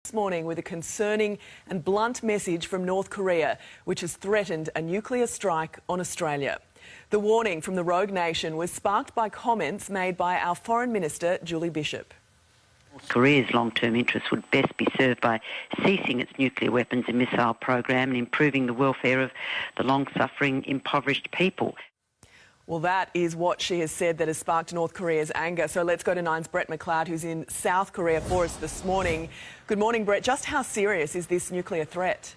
This morning with a concerning and blunt message from North Korea, which has threatened a nuclear strike on Australia. The warning from the rogue nation was sparked by comments made by our Foreign Minister, Julie Bishop. North Korea's long-term interests would best be served by ceasing its nuclear weapons and missile program and improving the welfare of the long-suffering, impoverished people. Well, that is what she has said that has sparked North Korea's anger. So let's go to Nine's Brett McLeod, who's in South Korea for us this morning. Good morning, Brett. Just how serious is this nuclear threat?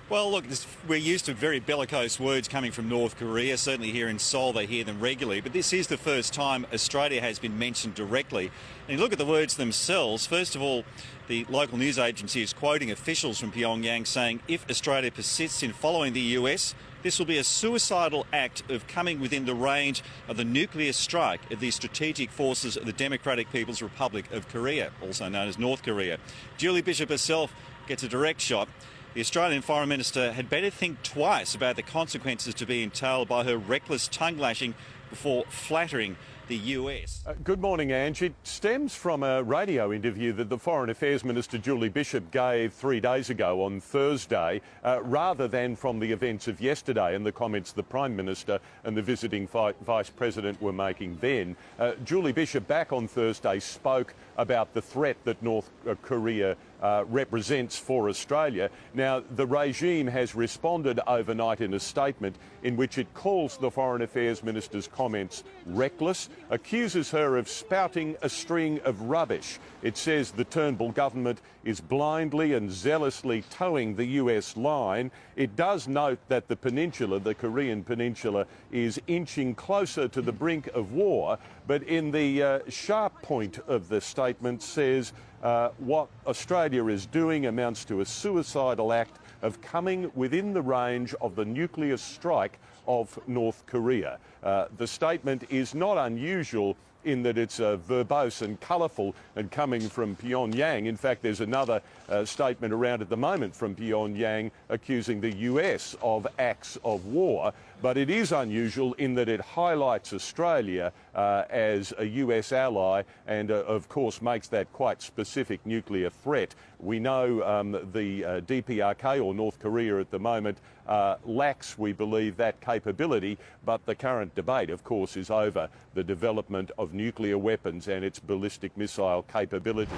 Well, look, we're used to very bellicose words coming from North Korea. Certainly here in Seoul, they hear them regularly. But this is the first time Australia has been mentioned directly. And you look at the words themselves. First of all, the local news agency is quoting officials from Pyongyang saying, if Australia persists in following the US, this will be a suicidal act of coming within the range of the nuclear strike of the strategic forces of the Democratic People's Republic of Korea, also known as North Korea. Julie Bishop herself gets a direct shot. The Australian Foreign Minister had better think twice about the consequences to be entailed by her reckless tongue-lashing before flattering the US. Good morning, Ange. It stems from a radio interview that the Foreign Affairs Minister Julie Bishop gave 3 days ago on Thursday, rather than from the events of yesterday and the comments the Prime Minister and the visiting Vice President were making then. Julie Bishop back on Thursday spoke about the threat that North Korea represents for Australia. Now, the regime has responded overnight in a statement in which it calls the Foreign Affairs Minister's comments reckless, accuses her of spouting a string of rubbish. It says the Turnbull government is blindly and zealously towing the US line. It does note that the peninsula, the Korean peninsula, is inching closer to the brink of war, but in the sharp point of the statement says what Australia is doing amounts to a suicidal act of coming within the range of the nuclear strike of North Korea. The statement is not unusual in that it's verbose and colourful and coming from Pyongyang. In fact, there's another statement around at the moment from Pyongyang accusing the US of acts of war. But it is unusual in that it highlights Australia as a US ally and, of course, makes that quite specific nuclear threat. We know the DPRK, or North Korea at the moment, lacks, we believe, that capability. But the current debate, of course, is over the development of nuclear weapons and its ballistic missile capability.